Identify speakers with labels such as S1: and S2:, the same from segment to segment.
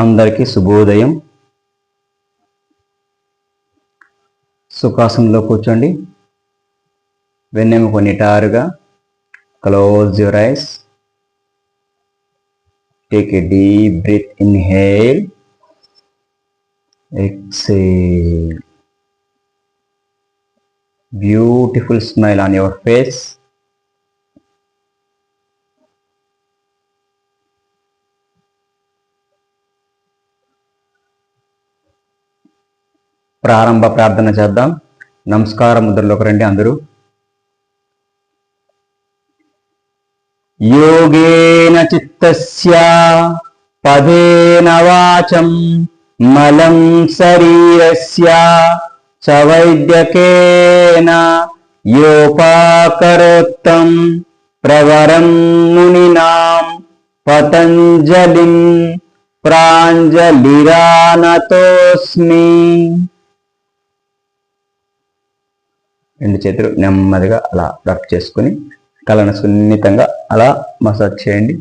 S1: అందరికీ శుభోదయం. సుఖాసనంలో కూర్చోండి. వెన్నెముక నిటారుగా. Close your eyes. Take a deep breath. Inhale, exhale. Beautiful smile on your face. ప్రారంభ ప్రార్థన చేద్దాం. నమస్కార ముద్రలోకి రండి అందరూ. యోగేన చిత్తస్య పదేన వాచం మలం శరీరస్య చ వైద్యకేన యోపాకరోత్తం ప్రవరం మునినాం పతంజలిం ప్రాంజలిరానతోస్మి. రెండు చేతులు నెమ్మదిగా అలా రబ్ చేసుకుని కళ్ళను సున్నితంగా అలా మసాజ్ చేయండి.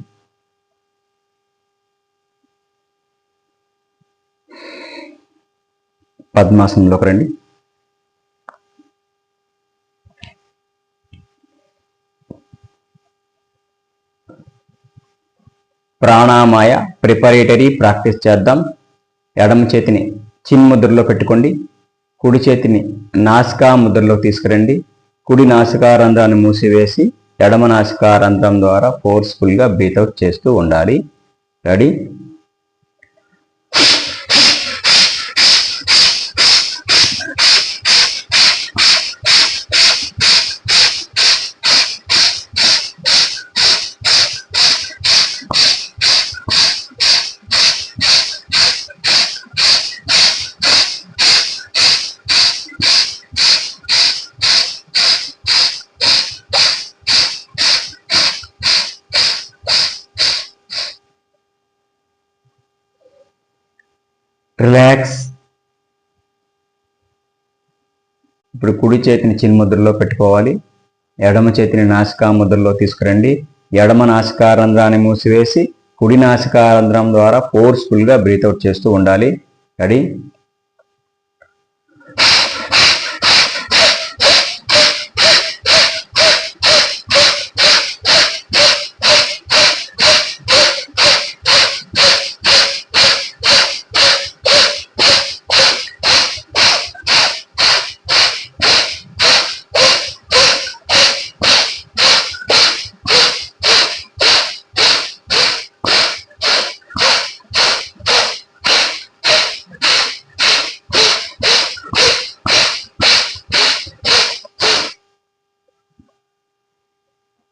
S1: పద్మాసనంలోకి రండి. ప్రాణామాయ ప్రిపరేటరీ ప్రాక్టీస్ చేద్దాం. ఎడమ చేతిని చిన్ముద్రలో పెట్టుకోండి. కుడి చేతిని నాసికా ముద్రలో తీసుకురండి. కుడి నాసికారంధ్రాన్ని మూసివేసి ఎడమ నాసికారంధ్రం ద్వారా ఫోర్స్ఫుల్గా బ్రీత్ అవుట్ చేస్తూ ఉండాలి. రెడీ? రిలాక్స్. ఇప్పుడు కుడి చేతిని చిన్ముద్రలో పెట్టుకోవాలి. ఎడమ చేతిని నాసికా ముద్రలో తీసుకురండి. ఎడమ నాసికారంధ్రాన్ని మూసివేసి కుడి నాసికారంధ్రం ద్వారా ఫోర్స్ఫుల్గా బ్రీత్ అవుట్ చేస్తూ ఉండాలి. రెడీ?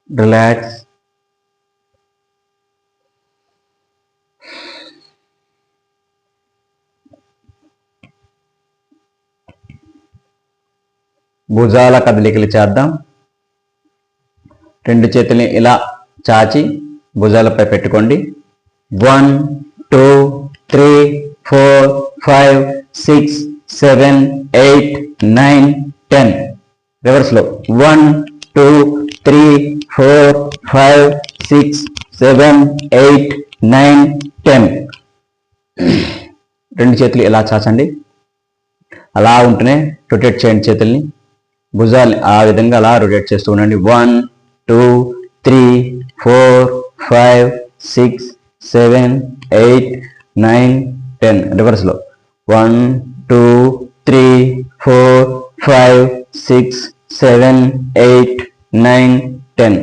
S1: రిలాక్స్. భుజాల కదలికలు చేద్దాం. రెండు చేతుల్ని ఇలా చాచి భుజాలపై పెట్టుకోండి. 1 2 3 4 5 6 7 8 9 10. రివర్స్లో 1 2 3 4 5 6 7 8 9 10. రెండు చేతులు ఇలా చాచండి. అలా ఉంటేనే రొటేట్ చేయండి చేతుల్ని. భుజాల్ని ఆ విధంగా అలా రొటేట్ చేస్తూ ఉండండి. 1 2 3 4 5 6 7 8 9 10. రివర్స్లో 1 2 3 4 5 6 7 8 9 10.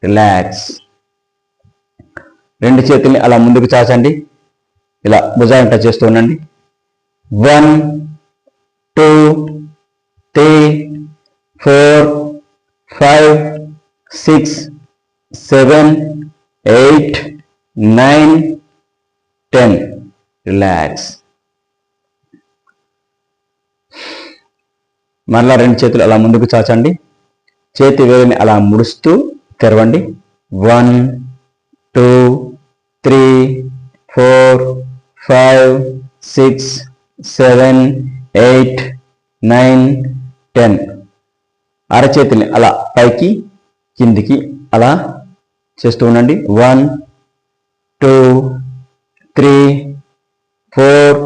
S1: రిలాక్స్. రెండు చేతుల్ని అలా ముందుకు చాచండి. ఇలా భుజాలను టచ్ చేస్తూ ఉండండి. 1 2 3 4 5 6 7 8 9 10. రిలాక్స్. మరలా రెండు చేతులు అలా ముందుకు చాచండి. చేతి వేలిని అలా ముడుస్తూ తెరవండి. 1 2 3 4 5 6 7 8 9 10. అరచేతిని అలా పైకి కిందికి అలా చేస్తూ ఉండండి. 1 2 3 4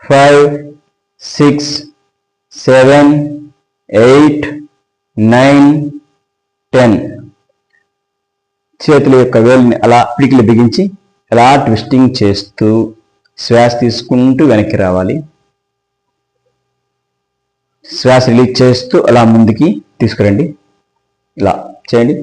S1: 5 6 7 8 9 10. చేతుల యొక్క వేలుని అలా పిడికిలు బిగించి అలా ట్విస్టింగ్ చేస్తూ శ్వాస తీసుకుంటూ వెనక్కి రావాలి. శ్వాస రిలీజ్ చేస్తూ అలా ముందుకి తీసుకురండి. ఇలా చేయండి.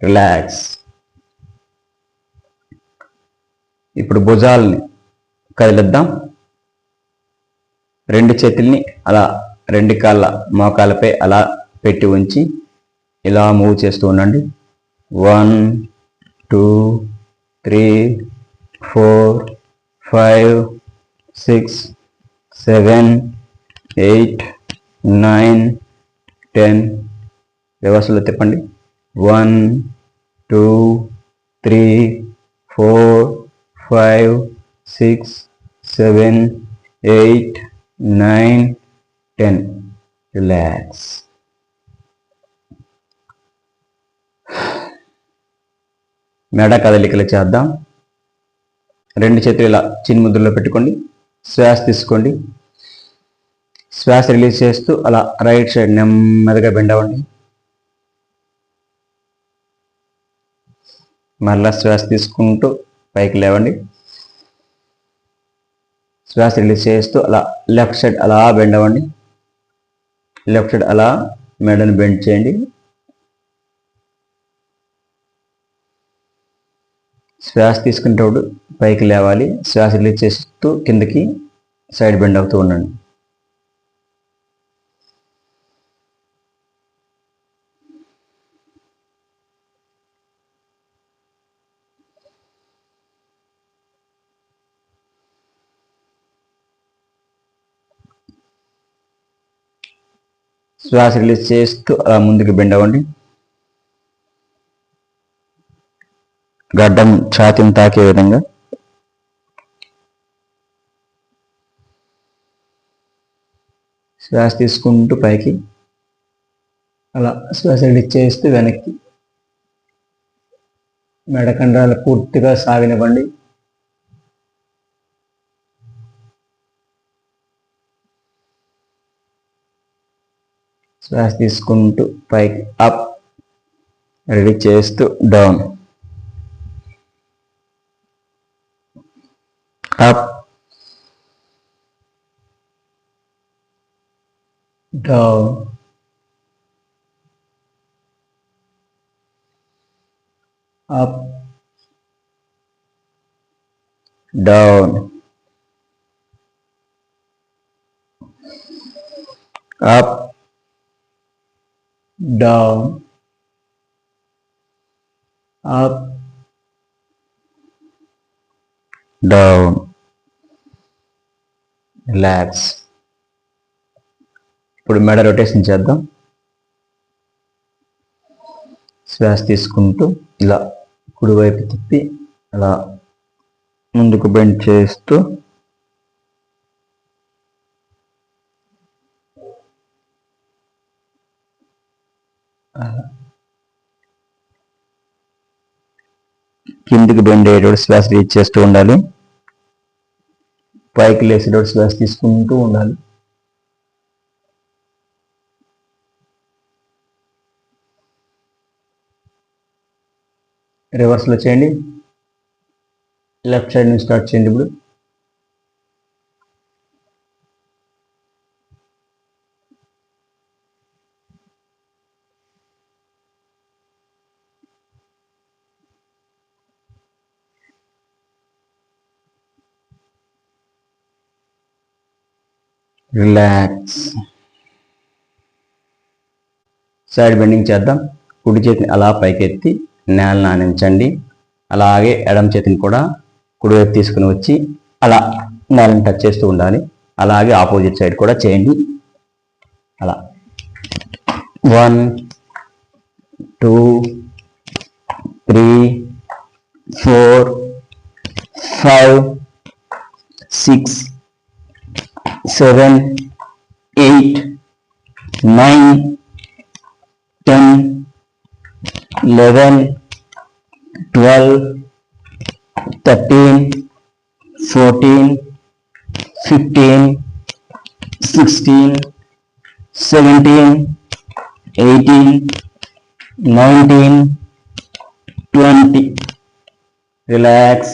S1: రిలాక్స్. ఇప్పుడు భుజాలని కదిలిద్దాం. రెండు చేతుల్ని అలా రెండు కాళ్ళ మోకాలపై అలా పెట్టి ఉంచి ఇలా మూవ్ చేస్తూ ఉండండి. 1 2 3 4 5 6 7 8 9 10. రివర్స్లో తిప్పండి. 1 2 3 4 5 6 7 8 9 10. రిలాక్స్. మెడ కదలికలు చేద్దాం. రెండు చేతులు ఇలా చిన్న ముద్రలో పెట్టుకోండి. శ్వాస తీసుకోండి. శ్వాస రిలీజ్ చేస్తూ అలా రైట్ సైడ్ నెమ్మదిగా బెండ్ అవ్వండి. మరలా శ్వాస తీసుకుంటూ పైకి లేవండి. శ్వాస రిలీజ్ చేస్తూ అలా లెఫ్ట్ సైడ్ అలా బెండ్ అవ్వండి. లెఫ్ట్ సైడ్ అలా మెడను బెండ్ చేయండి. శ్వాస తీసుకునేటప్పుడు పైకి లేవాలి. శ్వాస రిలీజ్ చేస్తూ కిందకి సైడ్ బెండ్ అవుతూ ఉండండి. శ్వాస రిలీజ్ చేస్తూ అలా ముందుకు బెండ్ అవ్వండి. గడ్డం ఛాతీని తాకే విధంగా శ్వాస తీసుకుంటూ పైకి అలా శ్వాస రిలీజ్ చేస్తూ వెనక్కి మెడకండరాలు పూర్తిగా సాగనివ్వండి. శ్వాస తీసుకుంటూ పైకి అప్, రిలీజ్ చేస్తూ down, up, down, up, down, up, down, up, down. Relax. ఇప్పుడు మెడ రొటేషన్ చేద్దాం. శ్వాస తీసుకుంటూ ఇలా కుడివైపు తిప్పి అలా ముందుకు బెండ్ చేస్తూ కిందికి బెండ్ అయ్యేటప్పుడు శ్వాస రీచ్ చేస్తూ ఉండాలి. పైకి లేసేటప్పుడు శ్వాస తీసుకుంటూ ఉండాలి. రివర్స్లో చేయండి. లెఫ్ట్ సైడ్ నుంచి స్టార్ట్ చేయండి. ఇప్పుడు రిలాక్స్. సైడ్ బెండింగ్ చేద్దాం. కుడి చేతిని అలా పైకెత్తి నేలను ఆనించండి. అలాగే ఎడమ చేతిని కూడా కుడివైపు తీసుకుని వచ్చి అలా నేలను టచ్ చేస్తూ ఉండాలి. అలాగే ఆపోజిట్ సైడ్ కూడా చేయండి. అలా 1 2 4 5 6 7 8 9 10 11 12 13 14 15 16 17 18 19 20. రిలాక్స్.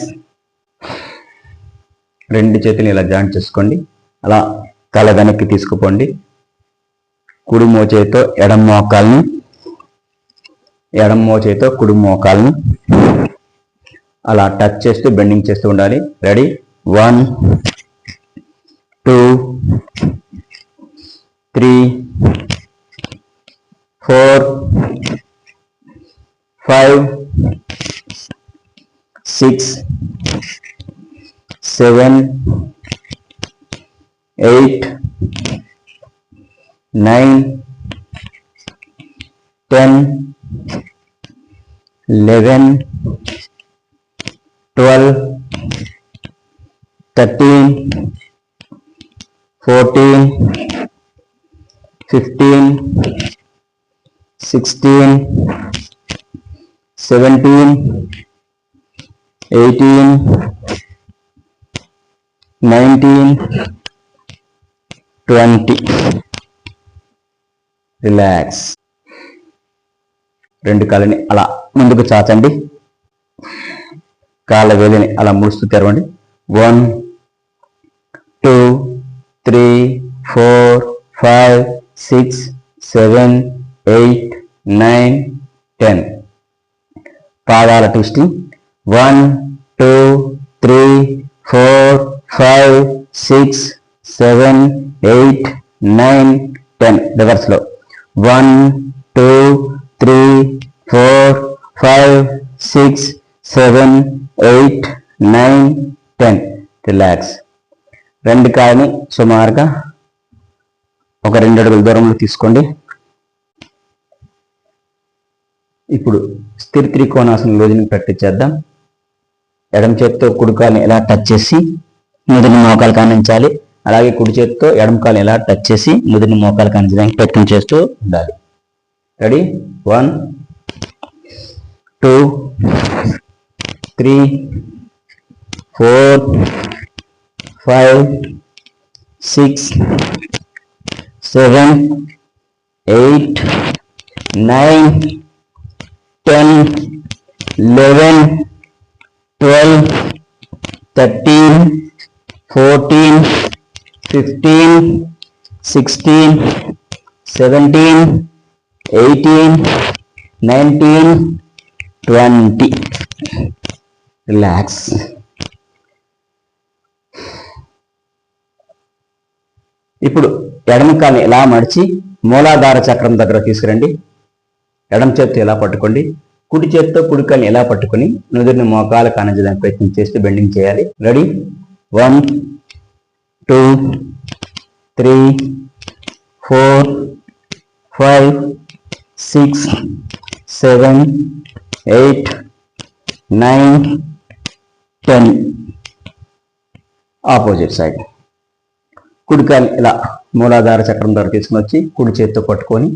S1: రెండు చేతులు ఇలా జాయింట్ చేసుకోండి. అలా తల వెనక్కి తీసుకుపోండి. కుడి మోచేతో ఎడమ మోచేతో కుడి మోకాల్ని అలా టచ్ చేస్తూ బెండింగ్ చేస్తూ ఉండాలి. రెడీ? 1 2 3 4 5 6 7 8 9 10 11 12 13 14 15 16 17 18 19 20. రిలాక్స్. రెండు కాళ్ళని అలా ముందుకు చాచండి. కాళ్ళ వేలిని అలా ముడుస్తూ తెరవండి. 1 2 3 4 5 6 7 8 9 10. పాదాల ట్విస్టింగ్. 1 2 3 4 5 6 7 8 9 10. రివర్స్ లో 1 2 3 4 5 6 7 8 9 10. రిలాక్స్. రెండు కాళ్ళని సుమారుగా ఒక 2 అడుగుల దూరంలో తీసుకోండి. ఇప్పుడు స్థిర త్రికోణాసనం రోజుని ప్రాక్టీస్ చేద్దాం. ఎడమ చేత్తో కుడి కాలుని ఎలా టచ్ చేసి నుదిని మోకాలు కానించాలి. అలాగే కుడి చేత్తో ఎడమ కాలుని ఎలా టచ్ చేసి నుదిని మోకాలు కానించడానికి ప్రయత్నం చేస్తూ ఉండాలి. రెడీ? 1 2 3 4 5 6 7 8 9 10 11 12 13 14 15 16 17 18 19 20. రిలాక్స్. ఇప్పుడు ఎడమ కాలుని ఎలా మడిచి మూలాధార చక్రం దగ్గర తీసుకురండి. ఎడమ చేత్తో ఎలా పట్టుకోండి. కుడి చేత్తో కుడి కాలుని ఎలా పట్టుకొని నుదురిని మోకాలు కానించడానికి ప్రయత్నం చేస్తూ బెండింగ్ చేయాలి. రెడీ? 1 2 3 4 5 6 7 8 9 10. Opposite side. కుడి కాలు ఇలా మూలాధార చక్రం దగ్గర తీసుకుని వచ్చి కుడి చేత్తో పట్టుకొని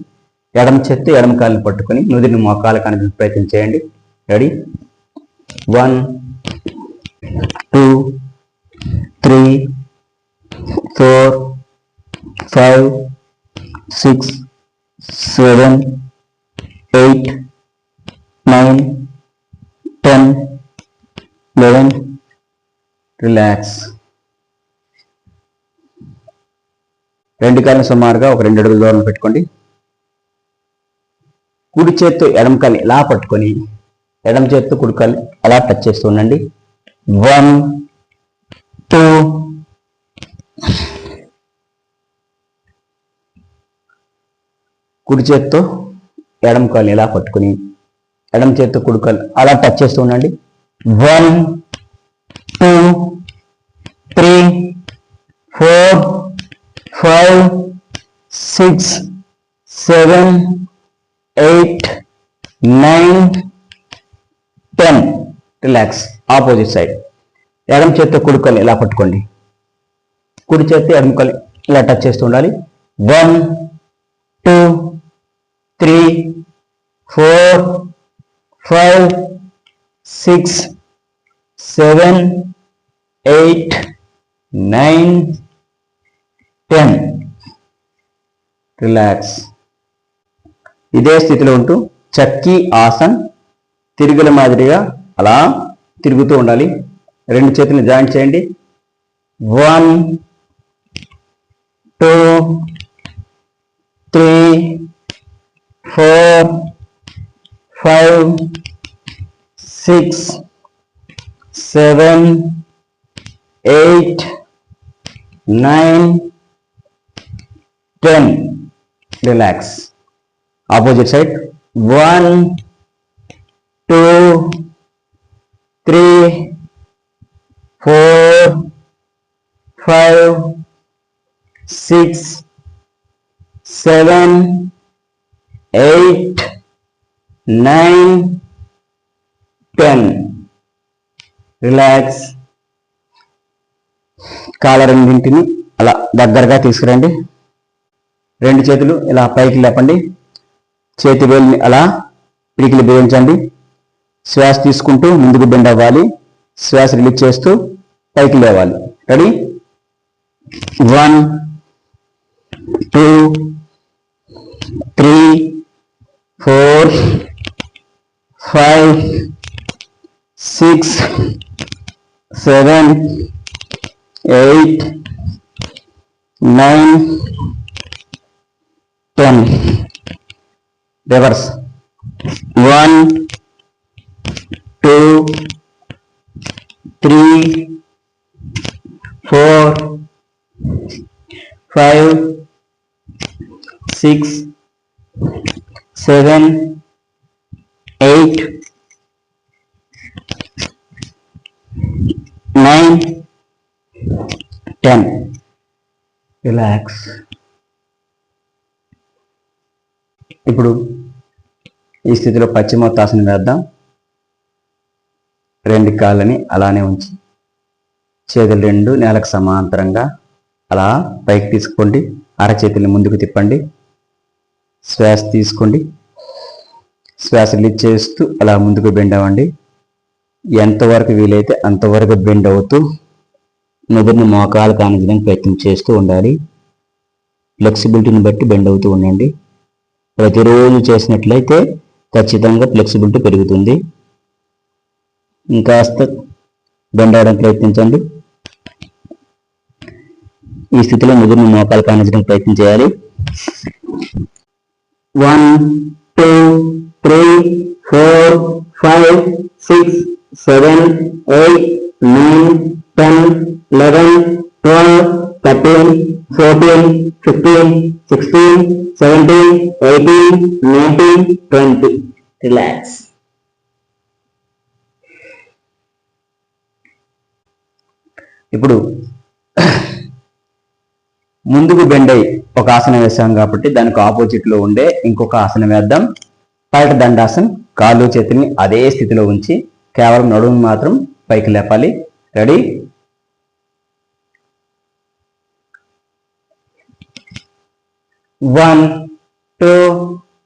S1: ఎడమ చేత్తో ఎడమ కాలుని పట్టుకొని నుదిరిని మోకాలు కానించడానికి ప్రయత్నం చేయండి. రెడీ? 1 2 3 4 5 6 7 8 9 10 11. రిలాక్స్. రెండు కాళ్ళని సుమారుగా ఒక 2 అడుగుల దూరంలో పెట్టుకోండి. కుడి చేత్తో ఎడమ కాలుని ఇలా పట్టుకొని ఎడమ చేత్తో కుడి కాలుని అలా టచ్ చేస్తూ ఉండండి. 1 2 కుడి చేత్తో ఎడమ కాలుని ఇలా పట్టుకొని ఎడమ చేత్తో కుడి కాలుని అలా టచ్ చేస్తూ ఉండండి. 1 2 3 4 5 6 7 8 9 10. రిలాక్స్. Opposite side. ఎడమ చేత్తో కుడికాలు ఇలా పట్టుకోండి, కుడి చేత్తో ఎడమ కాలు ఇలా టచ్ చేస్తూ ఉండాలి. 1 2 3 4 5 6 7 8 9 10. రిలాక్స్. ఇదే స్థితిలో ఉంటూ చక్కీ ఆసన్ తిరుగుల మాదిరిగా అలా తిరుగుతూ ఉండాలి. రెండు చేతులను జాయింట్ చేయండి. 1 2 3 4 5 6 7 8 9 10. రిలాక్స్. Opposite side. 1 2 3 4 5 6 7 8 9 10. రిలాక్స్. కాళ్ళ రెండింటిని అలా దగ్గరగా తీసుకురండి. రెండు చేతులు ఇలా పైకి లేపండి. చేతి వేలిని అలా పిడికిలి బిగించండి. శ్వాస తీసుకుంటూ ముందుకు బెండ్ అవ్వాలి. శ్వాస రిలీజ్ చేస్తూ పైకి లేవాలి. రెడీ? 1 2 3 4 5 6 7 8 9 10. రివర్స్. 1 2 3 4 5 6 7 8 9 10. రిలాక్స్. ఇప్పుడు ఈ స్థితిలో పశ్చిమోత్తాసనం వేద్దాం. రెండు కాళ్ళని అలానే ఉంచి చేతులు రెండు నేలకు సమాంతరంగా అలా పైకి తీసుకోండి. అరచేతుల్ని ముందుకు తిప్పండి. శ్వాస తీసుకోండి. శ్వాస రిలీజ్ చేస్తూ అలా ముందుకు బెండ్ అవ్వండి. ఎంతవరకు వీలైతే అంతవరకు బెండ్ అవుతూ నుదురుని మోకాలు కానించడానికి ప్రయత్నం చేస్తూ ఉండాలి. ఫ్లెక్సిబిలిటీని బట్టి బెండ్ అవుతూ ఉండండి. ప్రతిరోజు చేసినట్లయితే ఖచ్చితంగా ఫ్లెక్సిబిలిటీ పెరుగుతుంది. ఇంకాస్త బెండ్ అవడానికి ప్రయత్నించండి. ఈ స్థితిలో నుదురుని మోకాలు కానించడానికి ప్రయత్నం చేయాలి. 1 2 3 4 5 6 7 8 9 10 11 12 13 14 15 16 17 18 19 20. రిలాక్స్. ఇప్పుడు ముందుకు బెండ్ అయ్యి ఒక ఆసనం వేసాం కాబట్టి దానికి ఆపోజిట్ లో ఉండే ఇంకొక ఆసనం వేద్దాం. పైట దండాసన్. కాళ్ళు చేతుల్ని అదే స్థితిలో ఉంచి కేవలం నడుము మాత్రం పైకి లేపాలి. రెడీ? 1 2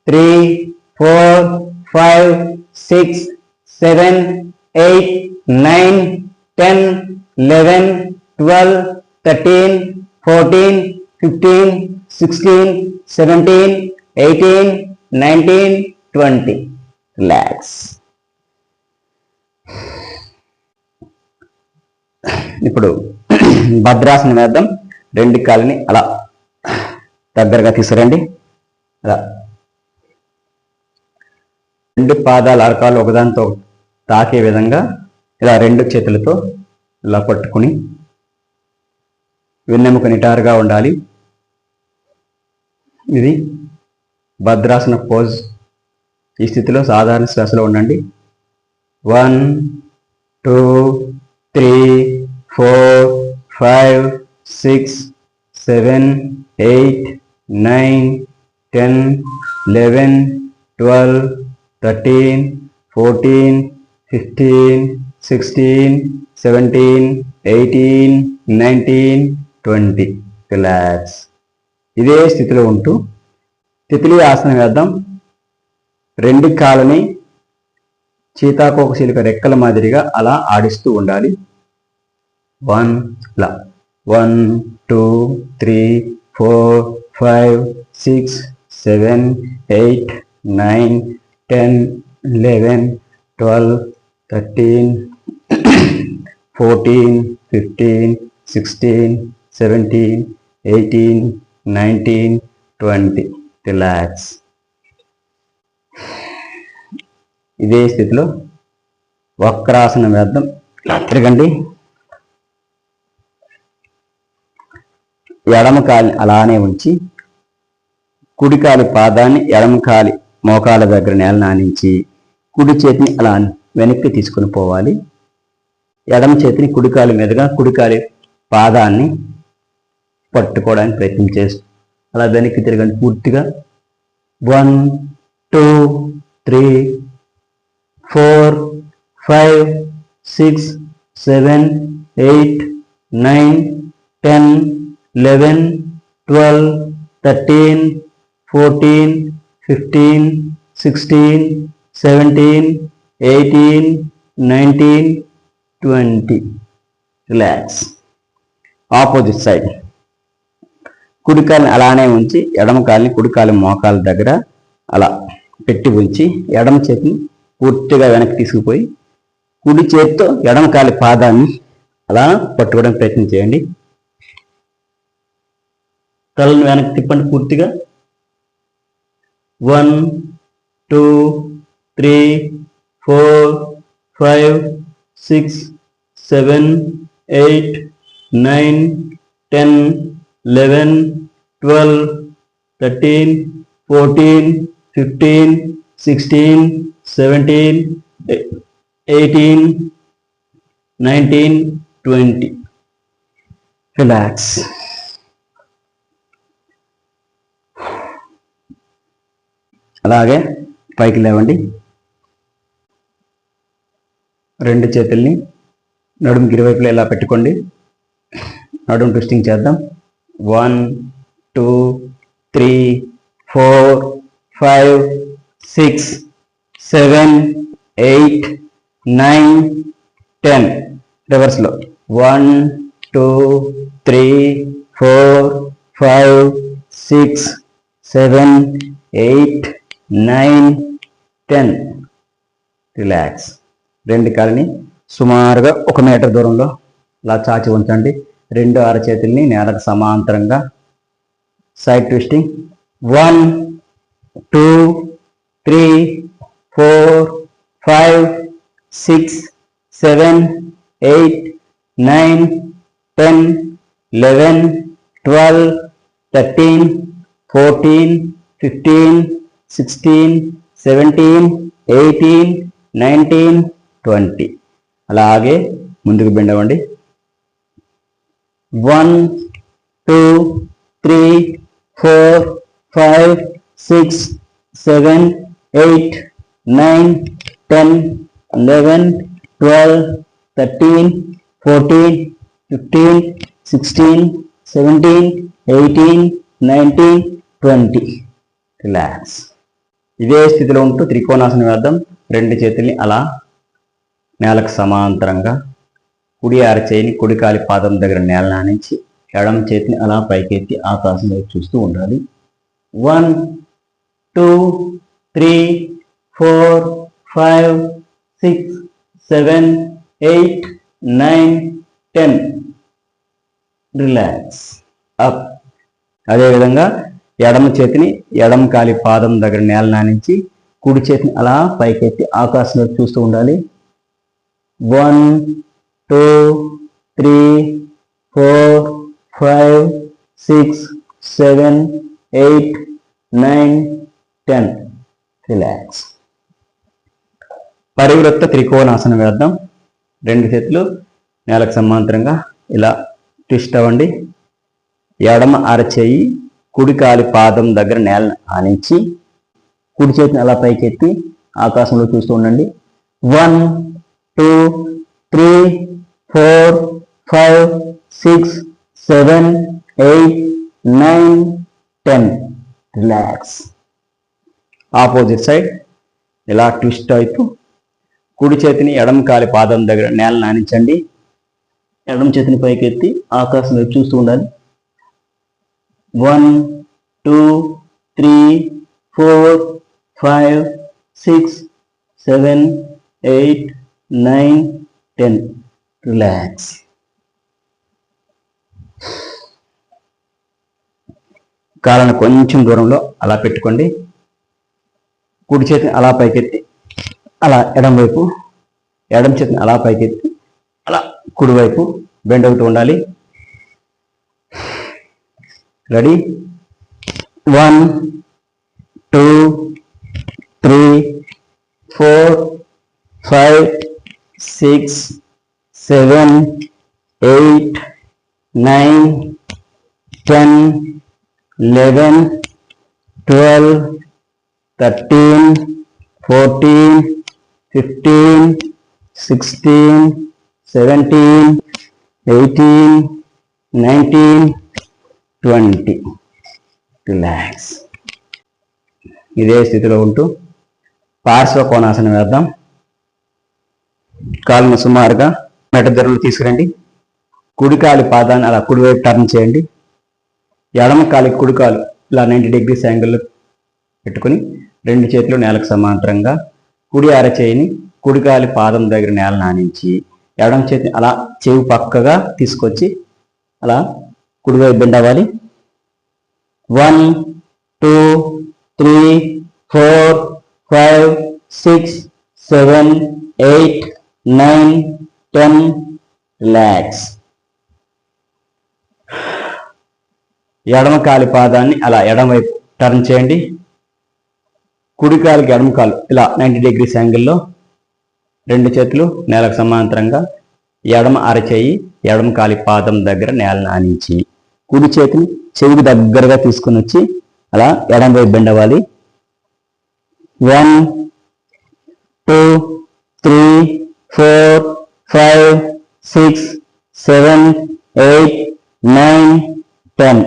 S1: 3 4 5 6 7 8 9 10 11 12 13 14 15 16 17 18 19 20. రిలాక్స్. ఇప్పుడు భద్రాసనం వేద్దాం. రెండు కాళ్ళని అలా దగ్గరగా తీసుకురండి. అలా రెండు పాదాలు అరకాలు ఒకదానితో తాకే విధంగా ఇలా రెండు చేతులతో ఇలా పట్టుకుని వెన్నెముక నిటారుగా ఉండాలి. ఇది భద్రాసన పోజ్. ఈ స్థితిలో సాధారణ శ్వాసలో ఉండండి. 1 2 3 4 5 6 7 8 9 10 11 12 13 14 15, 16, 17, 18, 19, 20. రిలాక్స్. ఇదే స్థితిలో ఉంటూ తిత్లీ ఆసనం వేద్దాం. రెండు కాళ్ళని సీతాకోకచిలుక రెక్కల మాదిరిగా అలా ఆడిస్తూ ఉండాలి. 1 ఇలా 1 2 3 4 5 6 7 8 9 10 11 12 13 14 15 16 17 18 19 20. రిలాక్స్. ఇదే స్థితిలో వక్రాసనం వేద్దాం. తిరగండి. ఎడమ కాలి అలానే ఉంచి కుడి కాలి పాదాన్ని ఎడమ కాలి మోకాల దగ్గర నేల నానించి కుడి చేతిని అలా వెనక్కి తీసుకుని పోవాలి. ఎడమ చేతిని కుడి కాలి మీదుగా కుడి కాలి పాదాన్ని పట్టుకోవడానికి ప్రయత్నం చేస్తూ అలా వెనక్కి తిరగండి పూర్తిగా. 1 2 3 4 5 6 7 8 9 10 11 12 13 14 15 16 17 18 19 20. రిలాక్స్. ఆపోజిట్ సైడ్ కుడి కాలిని అలానే ఉంచి ఎడమ కాలిని కుడి కాలి మోకాల దగ్గర అలా పెట్టి ఉంచి ఎడమ చేతిని పూర్తిగా వెనక్కి తీసుకుపోయి కుడి చేతితో ఎడమ కాలి పాదాన్ని అలా పట్టుకోవడానికి ప్రయత్నం చేయండి. తలను వెనక్కి తిప్పండి పూర్తిగా. 1 2 3 4 5 6 7 8 9 10 11 12 13 14 15 16 17 18 19 20. రిలాక్స్. అలాగే పైకి లేవండి. రెండు చేతుల్ని నడుముకి ఇరువైపులా ఇలా పెట్టుకోండి. నడుము ట్విస్టింగ్ చేద్దాం. 1 2 3 4 5 6 7 8 9 10. రివర్స్లో 1 2 3 4 5 6 7 8 9 10. రిలాక్స్. రెండు కాళ్ళని సుమారుగా 1 మీటర్ దూరంలో ఇలా చాచి ఉంచండి. రెండు అరచేతుల్ని నేలకు సమాంతరంగా సైడ్ ట్విస్టింగ్. 1 2 3 4 5 6 7 8 9 10 11 12 13 14 15 16 17 18 19 20. అలాగే ముందుకు బెండవండి. 1 2 3 4 5 6 7 8 9 10 11 12 13 14 15 16 17 18 19 20. రిలాక్స్. ఇదే స్థితిలో ఉంటూ త్రికోణాసనం వేద్దాం. రెండు చేతుల్ని అలా నేలకు సమాంతరంగా కుడి అరచేయిని కుడి కాలి పాదం దగ్గర నేల నానించి ఎడమ చేతిని అలా పైకెత్తి ఆకాశం వైపు చూస్తూ ఉండాలి. 1 2 3 4 5 6 7 8 9 10. రిలాక్స్. అప్. అదేవిధంగా ఎడమ చేతిని ఎడమ కాలి పాదం దగ్గర నేల నానించి కుడి చేతిని అలా పైకెత్తి ఆకాశంలో చూస్తూ ఉండాలి. 1 2 3 4 5 6 7 8 9 10. రిలాక్స్. పరివృత్త త్రికోణాసనం వేద్దాం. రెండు చేతులు నేలకు సమాంతరంగా ఇలా ట్విస్ట్ అవ్వండి. ఎడమ అరచేయి కుడి కాలి పాదం దగ్గర నేల ఆనించి కుడి చేతిని అలా పైకెత్తి ఆకాశంలో చూస్తూ ఉండండి. 1 2 3 4 5 6 7 8 9 10. రిలాక్స్. ఆపోజిట్ సైడ్ ఇలా ట్విస్ట్ అవుతూ కుడి చేతిని ఎడమ కాలి పాదం దగ్గర నేల నానించండి. ఎడమ చేతిని పైకెత్తి ఆకాశం వైపు చూస్తూ ఉండాలి. 1 2 3 4 5 6 7 8 9 10. రిలాక్స్. కాళ్ళను కొంచెం దూరంలో అలా పెట్టుకోండి. కుడి చేతిని అలా పైకెత్తి అలా ఎడమ వైపు, ఎడమ చేతిని అలా పైకెత్తి అలా కుడివైపు బెండ్ అవుతూ ఉండాలి. రెడీ? 1 2 3 4 5 6 7 8 9 10 11 12 13 14 15 16 17 18 19 20. రిలాక్స్. ఇదే స్థితిలో ఉంటూ పార్శ్వ కోణాసనం వేద్దాం. కాళ్ళను సుమారుగా మెడ ధరలు తీసుకురండి. కుడి కాలి పాదాన్ని అలా కుడివైపు టర్న్ చేయండి. ఎడమ కాలి కుడి కాలు ఇలా 90 degrees యాంగిల్లో పెట్టుకుని రెండు చేతులు నేలకు సమాంతరంగా కుడి అరచేయిని కుడి కాలి పాదం దగ్గర నేల నానించి ఎడమ చేతిని అలా చెవి పక్కగా తీసుకొచ్చి అలా కుడివైపు బెండ్ అవ్వాలి. 1 2 3 4 5 6 7 8 9 10. రిలాక్స్. ఎడమ కాలి పాదాన్ని అలా ఎడమ వైపు టర్న్ చేయండి. కుడి కాలికి ఎడమ కాలు ఇలా 90 degrees యాంగిల్లో రెండు చేతులు నేలకు సమాంతరంగా ఎడమ అరచేయి ఎడమ కాలి పాదం దగ్గర నేల నానించి కుడి చేతిని చెవికి దగ్గరగా తీసుకుని వచ్చి అలా ఎడమ వైపు బెండ్ అవ్వాలి. 1 2 3 4 5 6 7 8 9 10.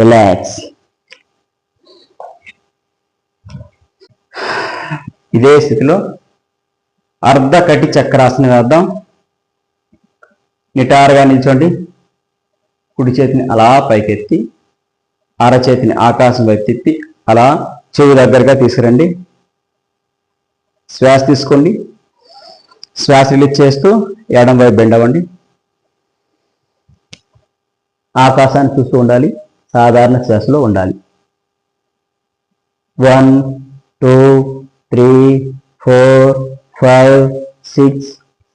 S1: రిలాక్స్. ఇదే స్థితిలో అర్ధ కటి చక్రాసనం వేద్దాం. నిటారుగా నిల్చోండి. కుడి చేతిని అలా పైకెత్తి అరచేతిని ఆకాశం వైపు తిప్పి అలా చెవి దగ్గరగా తీసుకురండి. శ్వాస తీసుకోండి. శ్వాస రిలీజ్ చేస్తూ ఎడమ వైపు బెండ్ అవ్వండి. ఆకాశాన్ని చూస్తూ ఉండాలి. సాధారణ శ్వాసలో ఉండాలి. 1 2 3 4 5 6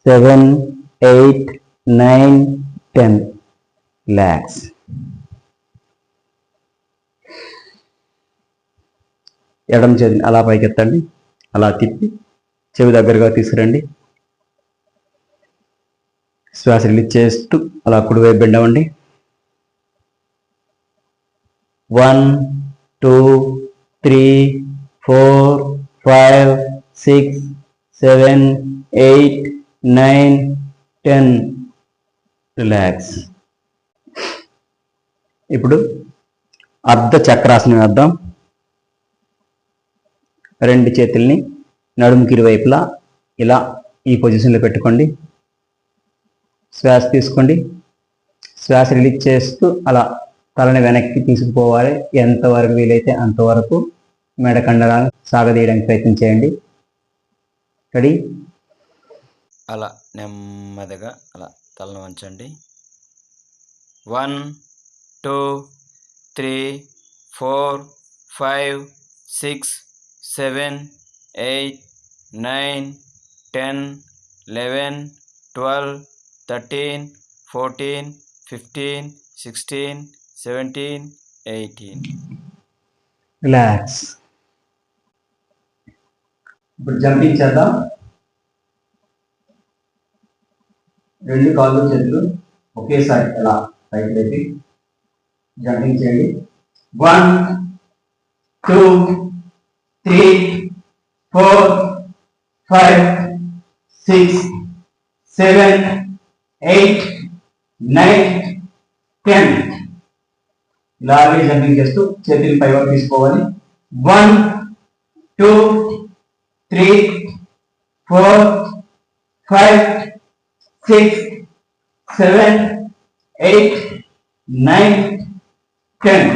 S1: 7 8 9 10. రిలాక్స్. ఎడమ చేతిని అలా పైకెత్తండి. అలా తిప్పి చెవి దగ్గరగా తీసుకురండి. శ్వాస రిలీజ్ చేస్తూ అలా కుడివైపు బెండ్ అవ్వండి. 1 2 3 4 5 6 7 8 9 10. రిలాక్స్. ఇప్పుడు అర్ధ చక్రాసనం వేద్దాం. రెండు చేతుల్ని నడుముకి ఇరువైపులా ఇలా ఈ పొజిషన్లో పెట్టుకోండి. శ్వాస తీసుకోండి. శ్వాస రిలీజ్ చేస్తూ అలా తలని వెనక్కి తీసుకుపోవాలి. ఎంతవరకు వీలైతే అంతవరకు మెడ కండరాలను సాగదీయడానికి ప్రయత్నం చేయండి. రెడీ?
S2: అలా నెమ్మదిగా అలా తలను వంచండి. 1 2 3 4 5 6 7 8 9 10 11 12 13 14 15 16 17 18.
S1: రిలాక్స్. ఇప్పుడు జంపింగ్ చేద్దాం. రెండు కాళ్ళు చేతులు ఒకేసారి అలా పైకి లేపి జంపింగ్ చేయండి. 1 2 3 4 5 6 7 8 9 10. ఇలాగే జంపింగ్ చేస్తూ చేతిని పైవైపు తీసుకోవాలి. 1 2 3 4 5 6 7 8 9 10.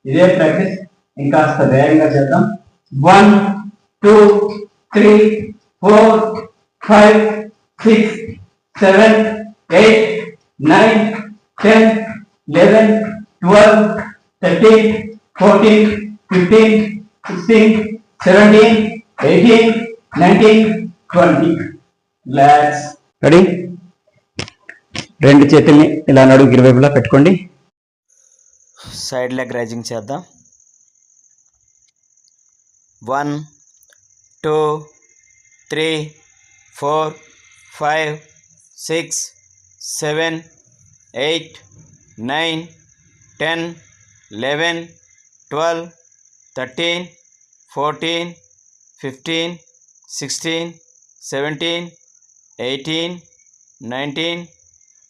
S1: ఇదే ప్రాక్టీస్ ఇంకాస్త వేగంగా చేద్దాం. 1 2 3 4 5 6 7 8 9 10 11 12 13 14 15 16 17 18 19 20. రిలాక్స్. రెడీ? రెండు చేతుల్ని ఇలా నడుము ఇరువైపులా పెట్టుకోండి.
S2: సైడ్ లెగ్ రైజింగ్ చేద్దాం. 1 2 3 4 5 6 7 8 9 10 11 12 13 14 15 16 17 18 19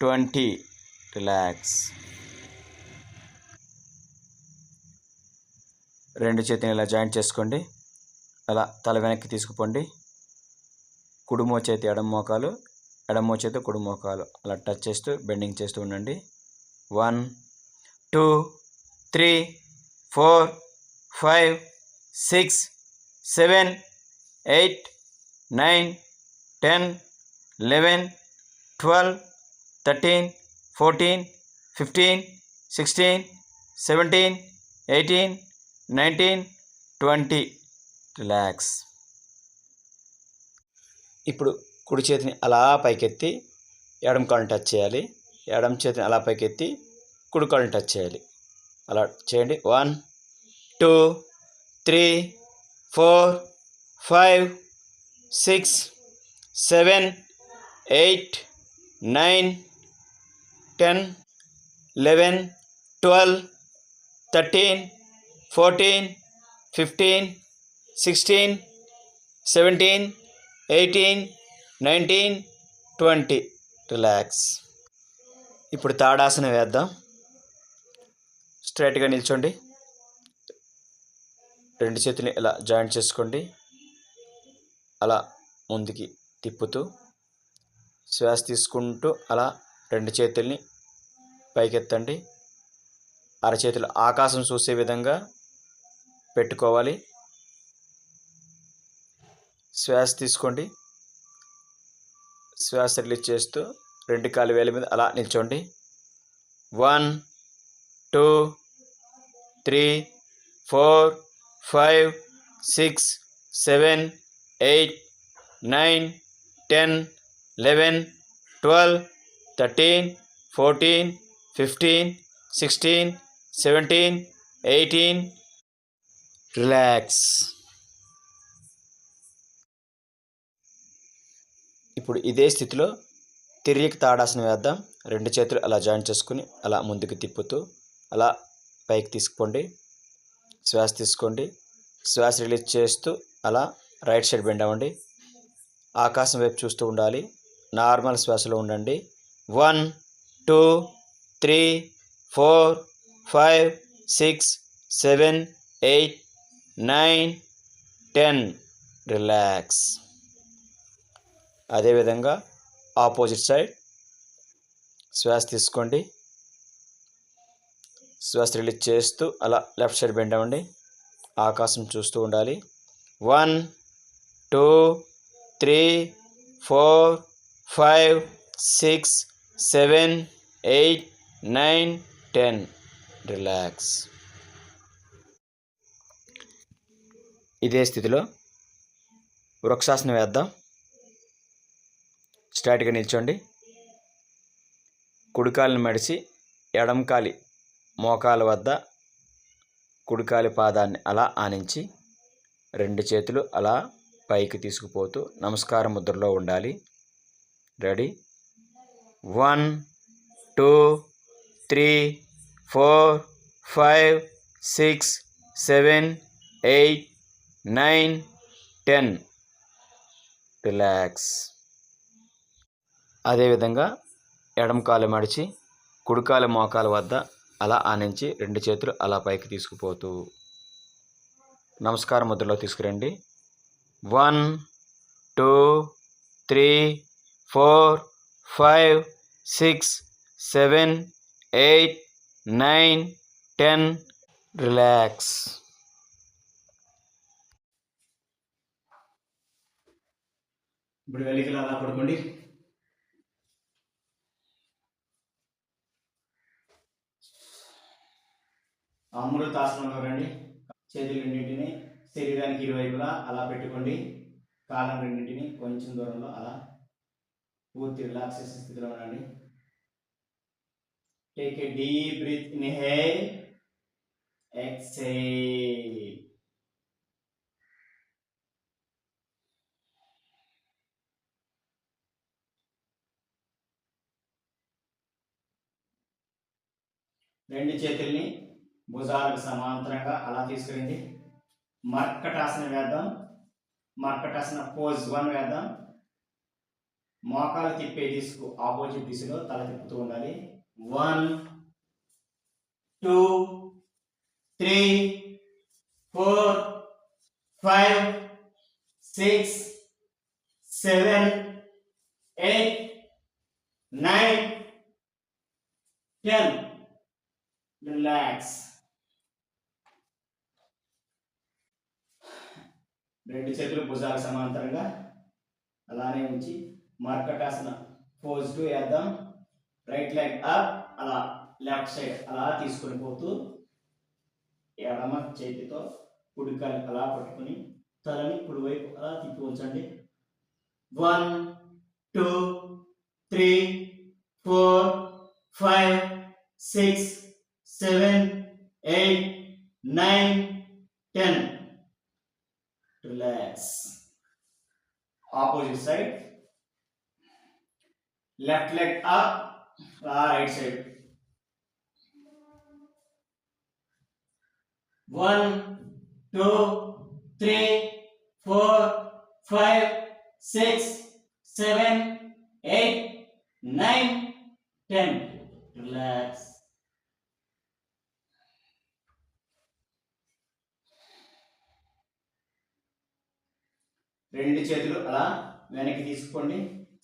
S2: 20. రిలాక్స్. రెండు చేతిని ఇలా జాయింట్ చేసుకోండి. అలా తల వెనక్కి తీసుకుపోండి. కుడి మోచేతి ఎడమ మోకాలు, ఎడమ మోచేతి కుడి మోకాలు అలా టచ్ చేస్తూ బెండింగ్ చేస్తూ ఉండండి. 1 2 3 4 5 6 7 8 9 10 11 12 13 14 15 16 17 18 19 20. రిలాక్స్. ఇప్పుడు కుడి చేతిని అలా పైకెత్తి ఎడమ కాళ్ళని టచ్ చేయాలి. ఎడమ చేతిని అలా పైకెత్తి కుడి కాళ్ళని టచ్ చేయాలి. అలా చేయండి. 1 2 3 4 5 6 7 8 9 10 11 12 13 14 15 16 17 18 19 20. రిలాక్స్. ఇప్పుడు తాడాసనం వేద్దాం. స్ట్రైట్గా నిల్చోండి. రెండు చేతులు ఇలా జాయింట్ చేసుకోండి. అలా ముందుకి తిప్పుతూ శ్వాస తీసుకుంటూ అలా రెండు చేతుల్ని పైకెత్తండి. అరచేతులు ఆకాశం చూసే విధంగా పెట్టుకోవాలి. శ్వాస తీసుకోండి. శ్వాస రిలీజ్ చేస్తూ రెండు కాలు వేల మీద అలా నిల్చోండి. 1 2 3 4 5 6 7 8 9 10 11 12 13 14 15 16 17 18. రిలాక్స్. ఇప్పుడు ఇదే స్థితిలో తిరిగి తాడాసనం వేద్దాం. రెండు చేతులు అలా జాయింట్ చేసుకుని అలా ముందుకు తిప్పుతూ అలా పైకి తీసుకోండి. శ్వాస తీసుకోండి. శ్వాస రిలీజ్ చేస్తూ అలా రైట్ సైడ్ బెండ్ అవ్వండి. ఆకాశం వైపు చూస్తూ ఉండాలి. నార్మల్ శ్వాసలో ఉండండి. 1 2 3 4 5 6 7 8 9 10. రిలాక్స్. అదేవిధంగా ఆపోజిట్ సైడ్ శ్వాస తీసుకోండి. శ్వాస రిలీజ్ చేస్తూ అలా లెఫ్ట్ సైడ్ బెండ్ అవ్వండి. ఆకాశం చూస్తూ ఉండాలి. 1 2 3 4 5 6 7 8 9 10. రిలాక్స్. ఇదే స్థితిలో వృక్షాసనం వేద్దాం. స్ట్రైట్గా నిల్చోండి. కుడికాలిని మడిచి ఎడంకాలి మోకాల వద్ద కుడికాలి పాదాన్ని అలా ఆనించి రెండు చేతులు అలా పైకి తీసుకుపోతూ నమస్కార ముద్రలో ఉండాలి. రెడీ? 1 2 3 4 5 6 7 8 9, 10. రిలాక్స్. అదేవిధంగా ఎడమ కాలు మడిచి కుడికాలు మోకాలు వద్ద అలా ఆనించి 2 చేతులు అలా పైకి తీసుకుపోతూ నమస్కార ముద్రలో తీసుకురండి. 1, 2, 3, 4, 5, 6, 7, 8, 9, 10. రిలాక్స్. ఇప్పుడు వెలికిలా అలా పడుకోండి. అమృతాసనంలో రండి. చేతులు రెండింటిని శరీరానికి ఇరువైపులా అలా పెట్టుకోండి. కాలం రెండింటిని కొంచెం దూరంలో అలా పూర్తి రిలాక్సేషన్ స్థితిలో ఉండండి. Take a deep breath, inhale, exhale. రెండు చేతుల్ని భుజాలకు సమాంతరంగా అలా తీసుకురండి. మర్కటాసన వేద్దాం. మర్కటాసన పోజ్ 1 వేద్దాం. మోకాలు తిప్పే దిశకు ఆపోజిట్ దిశలో తల తిప్పుతూ ఉండాలి. 1, 2, 3, 4, 5, 6, 7, 8, 9, 10. రిలాక్స్. రెండు చేతులు భుజాలకు సమాంతరంగా అలానే ఉంచి మర్కటాసన పోజ్ 2 వేద్దాం. రైట్ లెగ్ అప్, అలా లెఫ్ట్ సైడ్ అలా తీసుకొని పోతూ ఎడమ చేతితో కుడికాలు అలా పట్టుకొని తలని కుడివైపు అలా తిప్పి ఉంచండి. 1, 2, 3, 4, 5, 6, 7, 8, 9, 10. Relax. Opposite side. Left leg up, right side. 1, 2, 3, 4, 5, 6, 7, 8, 9, 10. Relax. రెండు చేతులు అలా వెనక్కి తీసుకోండి.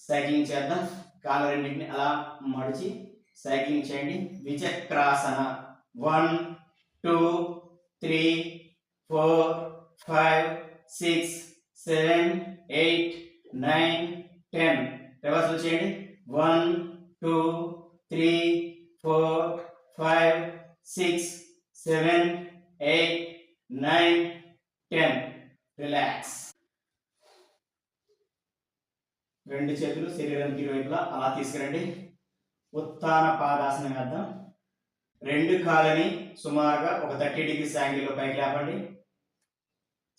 S2: సైక్లింగ్ చేద్దాం. కాళ్ళ రెండింటిని అలా మడిచి సైక్లింగ్ చేయండి. విచక్రాసన. 1, 2, 3, 4, 5, 6, 7, 8, 9, 10. రివర్స్ చేయండి. 1, 2, 3, 4, 5, 6, 7, 8, 9, 10. రిలాక్స్. రెండు చేతులు శరీరానికి ఇరువైపులా అలా తీసుకురండి. ఉత్తాన పాదాసనం వేద్దాం. రెండు కాళ్ళని సుమారుగా ఒక 30 degrees యాంగిల్లో పైకి లేపండి.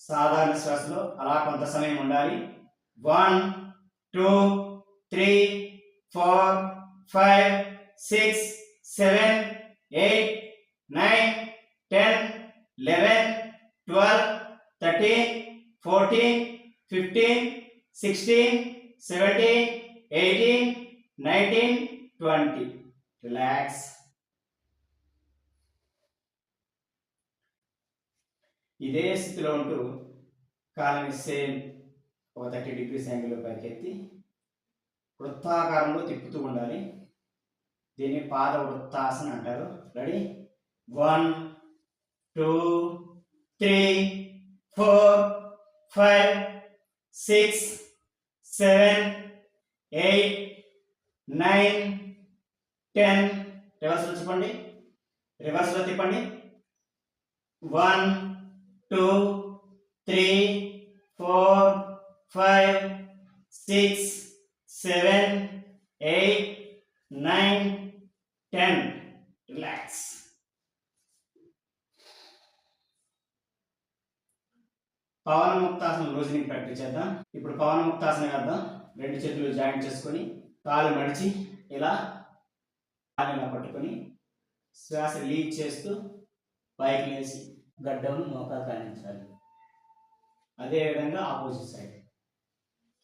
S2: సాధారణ శ్వాసలో అలా కొంత సమయం ఉండాలి. 1, 2, 3, 4, 5, 6, 7, 8, 9, 10, 11, 12, 13, 14, 15, 16, 17, 18, 19, 20. రిలాక్స్. ఇదే స్థితిలో ఉంటూ కాళ్ళని సేమ్ ఒక 30 degrees యాంగిల్లో పైకెత్తి వృత్తాకారంలో తిప్పుతూ ఉండాలి. దీన్ని పాద వృత్తాసన అంటారు. రెడీ? 1, 2, 3, 4, 5, 6, 7, 8, 9, 10. రివర్స్లో చెప్పండి. రివర్స్లో తిప్పండి. 1, 2, 3, 4, 5, 6, 7, 8, 9, 10. రిలాక్స్. పవన ముక్తాసనం రోజుని ప్రాక్టీస్ చేద్దాం. ఇప్పుడు పవన ముక్తాసనం వేద్దాం. రెండు చేతులు జాయింట్ చేసుకొని కాలు మడిచి ఇలా కాలు పట్టుకొని శ్వాస లీడ్ చేస్తూ పైకి లేచి గడ్డను మోకాలు కానించాలి. అదేవిధంగా ఆపోజిట్ సైడ్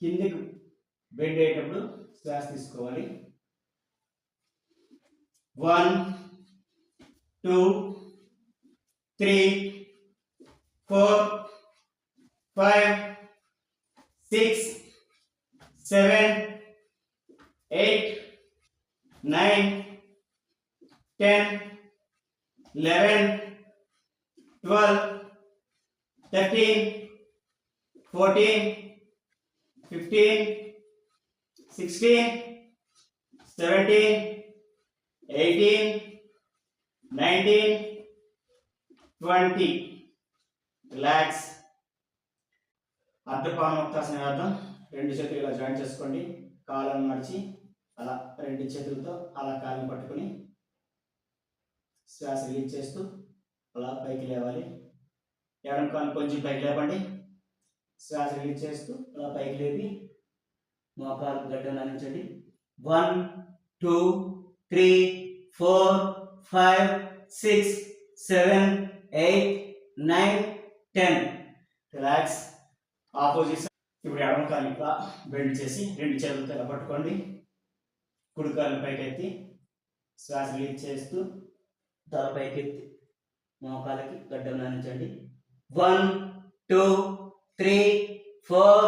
S2: కిందికి బెండ్ అయ్యేటప్పుడు శ్వాస తీసుకోవాలి. 1 2 3 4 5 6 7 8 9 10 11 12 13 14 15 16 17 18 19 20. రిలాక్స్. అర్ధపానముక్తాసనం వేద్దాం. రెండు చేతులు ఇలా జాయింట్ చేసుకోండి. కాళ్ళను మడిచి అలా రెండు చేతులతో అలా కాళ్ళని పట్టుకొని శ్వాస రిలీజ్ చేస్తూ అలా పైకి లేవాలి. ఎడమ కాలు కొంచెం పైకి లేపండి. శ్వాస రిలీజ్ చేస్తూ అలా పైకి లేపి మోకాలు గడ్డను అందించండి. 1 2 3 4 5 6 7 8 9 10. రిలాక్స్. ఆపోజిట్. ఇప్పుడు ఎడమ కాలు ఇట్లా బెండ్ చేసి రెండు చేతులతో ఇలా పట్టుకోండి. కుడి కాలు పైకెత్తి శ్వాస రిలీజ్ చేస్తూ తల పైకెత్తి మోకాలకి గడ్డను అందించండి. 1 2 3 4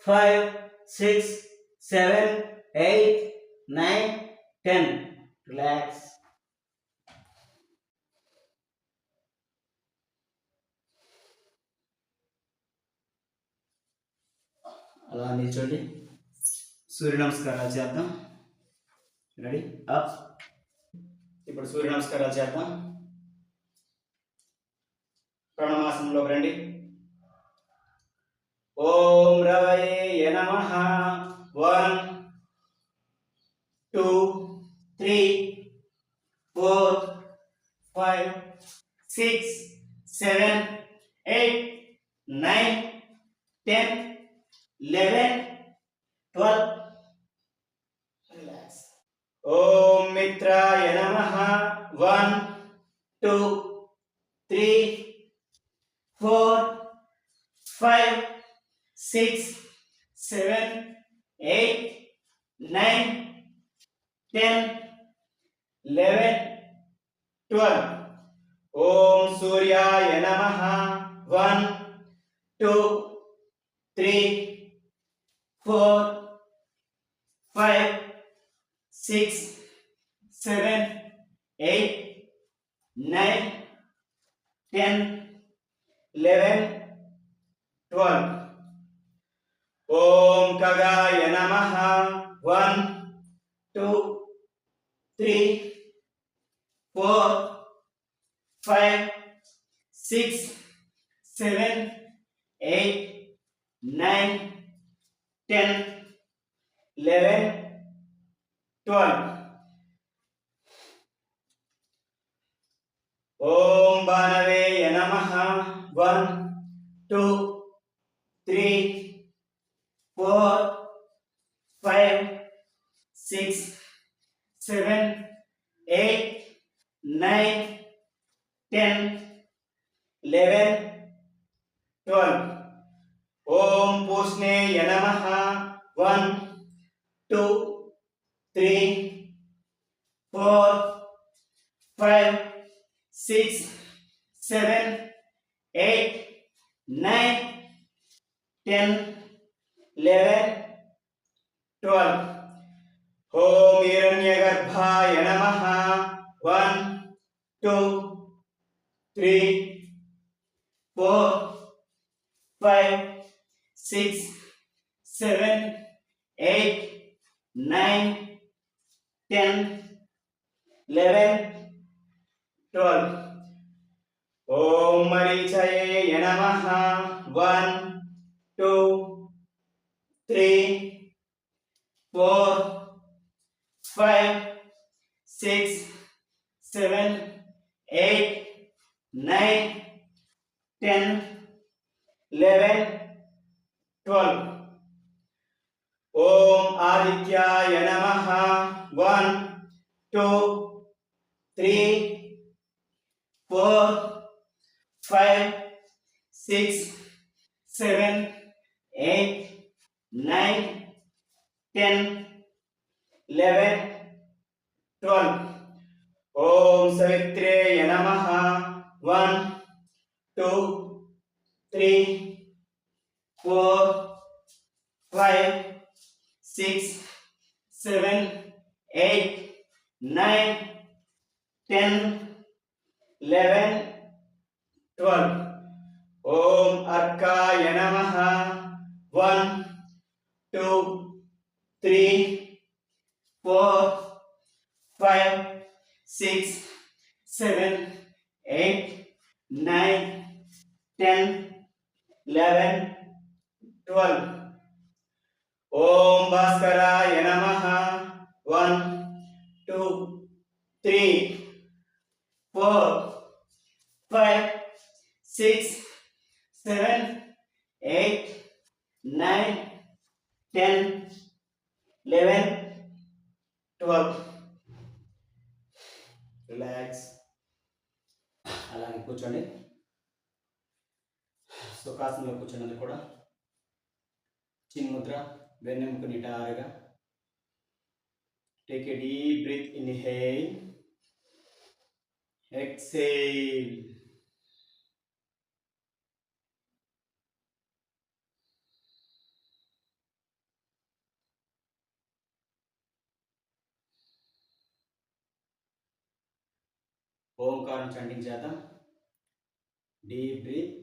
S2: 5 6 7 8 9 10. రిలాక్స్. అలా నిల్చోండి. సూర్య నమస్కారాలు చేద్దాం. Ready up. ఇప్పుడు సూర్య నమస్కారాలు చేద్దాం. ప్రణమాసనంలోకి రండి. ఓం రవయే నమః. 1 2 3 4 5 6 7 8 9 10 11 12. రిలాక్స్. ఓం మిత్రాయ నమః. 1 2 3 4 5 6 7 8 9 10 11 12. ఓం సూర్యాయ నమః. 1 2 3 4 5 6 7 8 9 10 11 12. ఓం ఖగాయ నమః. 1 2 3 4 5 6 7 8 9 10 11 12. ఓం భానవే నమః. 1 2 3 4 5 6 7 8 9 10 11 12. ఓం పూష్ణే నమః. 1 2 3 4 5 6 7 8 9 10 11 12. ఓం హిరణ్యగర్భాయ నమః. 1 2 3 4 5 6 7 8 9 10 11 12. ఓం మరీచయే నమః. 1 2 3 4 5 6 7 8 9 10 11 12. ఓం ఆదిత్యాయ నమః. 1 2 3 4 5 6 7, 8, 9, 10, 11, 12. ఓం సవిత్రేయ నమః. 1, 2, 3, 4, 5, 6, 7, 8, 9, 10, 11, 12. ఓం అర్కాయ నమః. 1, 2, 3, 4, 5, 6, 7, 8, 9, 10, 11, 12. ఓం భాస్కరాయ నమః. 1, 2, 3, 4, 5, 6, 7, 8, 9, 10, 11, 12. రిలాక్స్. అలాగే కూర్చోండి. సుఖాసనంలో కూర్చున్నందుకు కూడా చిన్ముద్ర, వెన్నెముక నిటారుగా. Take a deep breath, inhale, exhale. ఓంకారం చంటింగ్ చేద్దాం. Deep breath.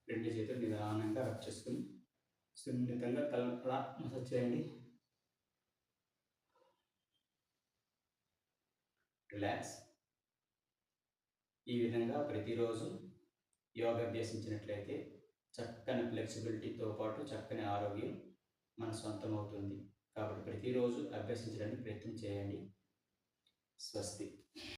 S2: రెండు చేతులు నిదానంగా రబ్ చేసుకుని సున్నితంగా తల మసాజ్ చేయండి. రిలాక్స్. ఈ విధంగా ప్రతిరోజు యోగా అభ్యసించినట్లయితే చక్కని ఫ్లెక్సిబిలిటీతో పాటు చక్కని ఆరోగ్యం మన సొంతం అవుతుంది. కాబట్టి ప్రతిరోజు అభ్యసించడానికి ప్రయత్నం చేయండి. స్వస్తి.